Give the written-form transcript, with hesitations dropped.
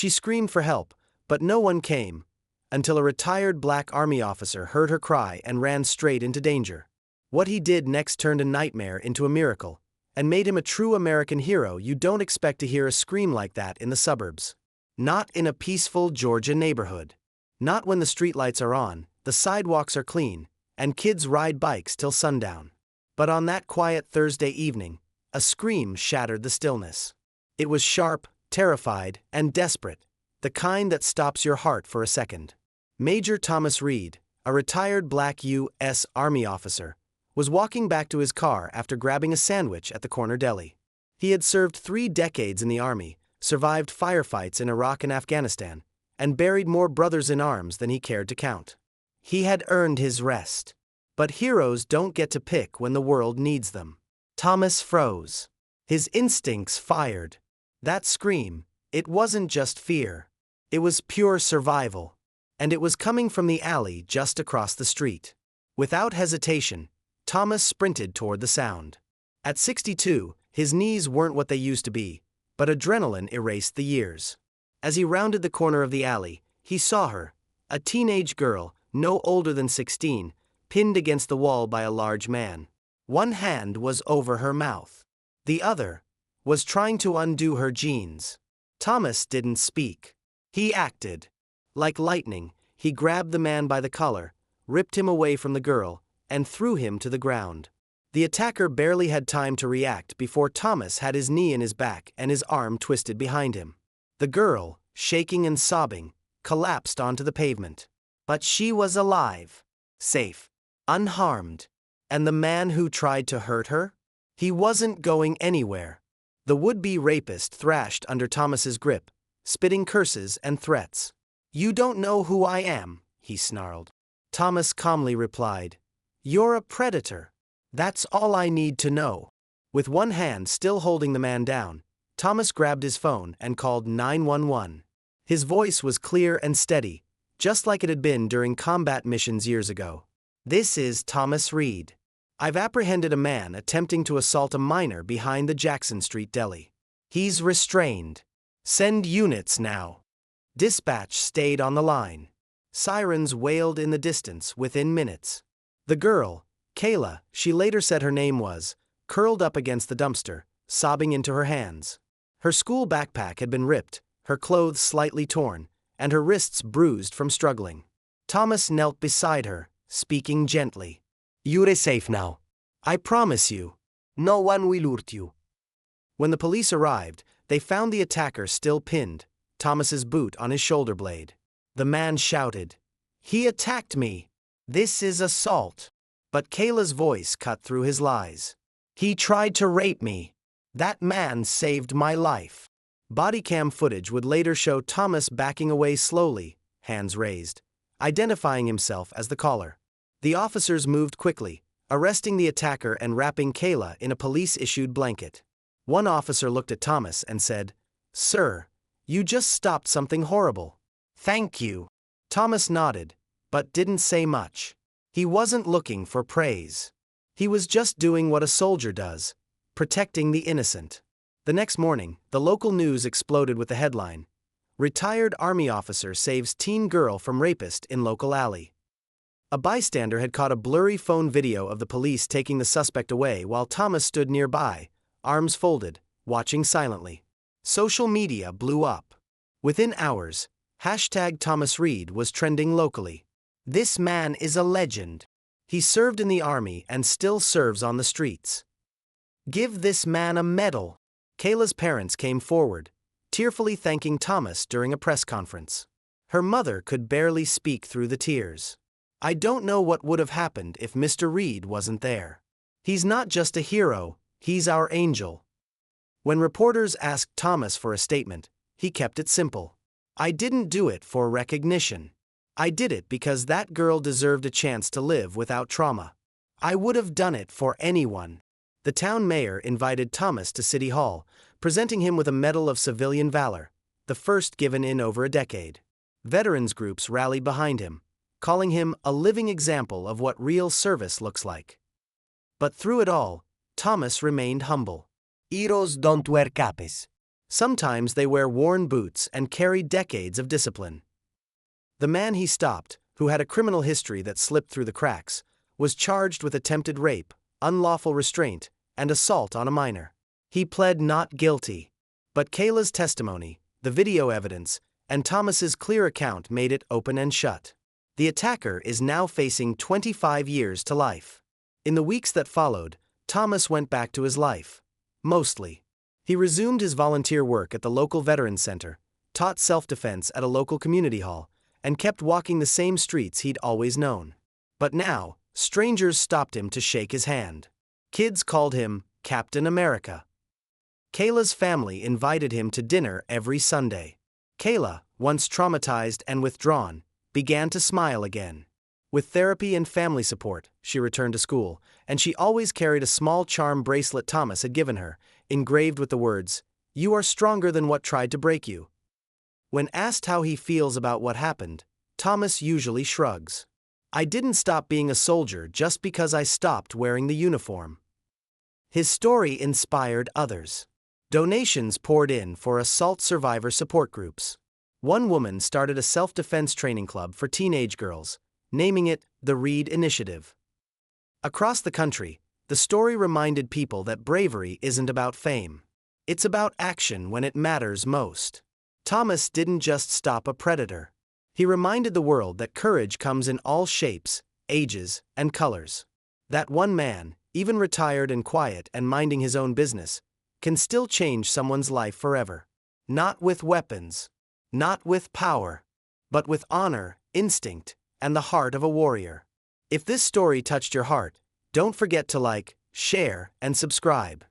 She screamed for help, but no one came, until a retired black army officer heard her cry and ran straight into danger. What he did next turned a nightmare into a miracle, and made him a true American hero. You don't expect to hear a scream like that in the suburbs. Not in a peaceful Georgia neighborhood. Not when the streetlights are on, the sidewalks are clean, and kids ride bikes till sundown. But on that quiet Thursday evening, a scream shattered the stillness. It was sharp, terrified, and desperate, the kind that stops your heart for a second. Major Thomas Reed, a retired black U.S. Army officer, was walking back to his car after grabbing a sandwich at the corner deli. He had served 3 decades in the Army, survived firefights in Iraq and Afghanistan, and buried more brothers in arms than he cared to count. He had earned his rest. But heroes don't get to pick when the world needs them. Thomas froze. His instincts fired. That scream, it wasn't just fear. It was pure survival. And it was coming from the alley just across the street. Without hesitation, Thomas sprinted toward the sound. At 62, his knees weren't what they used to be, but adrenaline erased the years. As he rounded the corner of the alley, he saw her, a teenage girl, no older than 16, pinned against the wall by a large man. One hand was over her mouth. The other was trying to undo her jeans. Thomas didn't speak. He acted. Like lightning, he grabbed the man by the collar, ripped him away from the girl, and threw him to the ground. The attacker barely had time to react before Thomas had his knee in his back and his arm twisted behind him. The girl, shaking and sobbing, collapsed onto the pavement. But she was alive, safe, unharmed. And the man who tried to hurt her? He wasn't going anywhere. The would-be rapist thrashed under Thomas's grip, spitting curses and threats. "You don't know who I am," he snarled. Thomas calmly replied, "You're a predator. That's all I need to know." With one hand still holding the man down, Thomas grabbed his phone and called 911. His voice was clear and steady, just like it had been during combat missions years ago. "This is Thomas Reed. I've apprehended a man attempting to assault a minor behind the Jackson Street deli. He's restrained. Send units now." Dispatch stayed on the line. Sirens wailed in the distance within minutes. The girl, Kayla, she later said her name was, curled up against the dumpster, sobbing into her hands. Her school backpack had been ripped, her clothes slightly torn, and her wrists bruised from struggling. Thomas knelt beside her, speaking gently. "You're safe now. I promise you. No one will hurt you." When the police arrived, they found the attacker still pinned, Thomas's boot on his shoulder blade. The man shouted, "He attacked me. This is assault." But Kayla's voice cut through his lies. "He tried to rape me. That man saved my life." Body cam footage would later show Thomas backing away slowly, hands raised, identifying himself as the caller. The officers moved quickly, arresting the attacker and wrapping Kayla in a police-issued blanket. One officer looked at Thomas and said, "Sir, you just stopped something horrible. Thank you." Thomas nodded, but didn't say much. He wasn't looking for praise. He was just doing what a soldier does, protecting the innocent. The next morning, the local news exploded with the headline, "Retired Army Officer Saves Teen Girl from Rapist in Local Alley." A bystander had caught a blurry phone video of the police taking the suspect away while Thomas stood nearby, arms folded, watching silently. Social media blew up. Within hours, #ThomasReed was trending locally. "This man is a legend. He served in the Army and still serves on the streets. Give this man a medal." Kayla's parents came forward, tearfully thanking Thomas during a press conference. Her mother could barely speak through the tears. "I don't know what would have happened if Mr. Reed wasn't there. He's not just a hero, he's our angel." When reporters asked Thomas for a statement, he kept it simple. "I didn't do it for recognition. I did it because that girl deserved a chance to live without trauma. I would have done it for anyone." The town mayor invited Thomas to City Hall, presenting him with a Medal of Civilian Valor, the first given in over a decade. Veterans groups rallied behind him, calling him a living example of what real service looks like. But through it all, Thomas remained humble. "Heroes don't wear capes," Sometimes they wear worn boots and carry decades of discipline. The man he stopped, who had a criminal history that slipped through the cracks, was charged with attempted rape, unlawful restraint, and assault on a minor. He pled not guilty. But Kayla's testimony, the video evidence, and Thomas's clear account made it open and shut. The attacker is now facing 25 years to life. In the weeks that followed, Thomas went back to his life. Mostly. He resumed his volunteer work at the local veterans center, taught self-defense at a local community hall, and kept walking the same streets he'd always known. But now, strangers stopped him to shake his hand. Kids called him Captain America. Kayla's family invited him to dinner every Sunday. Kayla, once traumatized and withdrawn, began to smile again. With therapy and family support, she returned to school, and she always carried a small charm bracelet Thomas had given her, engraved with the words, "You are stronger than what tried to break you." When asked how he feels about what happened, Thomas usually shrugs. "I didn't stop being a soldier just because I stopped wearing the uniform." His story inspired others. Donations poured in for assault survivor support groups. One woman started a self-defense training club for teenage girls, naming it the Reed Initiative. Across the country, the story reminded people that bravery isn't about fame. It's about action when it matters most. Thomas didn't just stop a predator. He reminded the world that courage comes in all shapes, ages, and colors. That one man, even retired and quiet and minding his own business, can still change someone's life forever. Not with weapons, not with power, but with honor, instinct, and the heart of a warrior. If this story touched your heart, don't forget to like, share, and subscribe.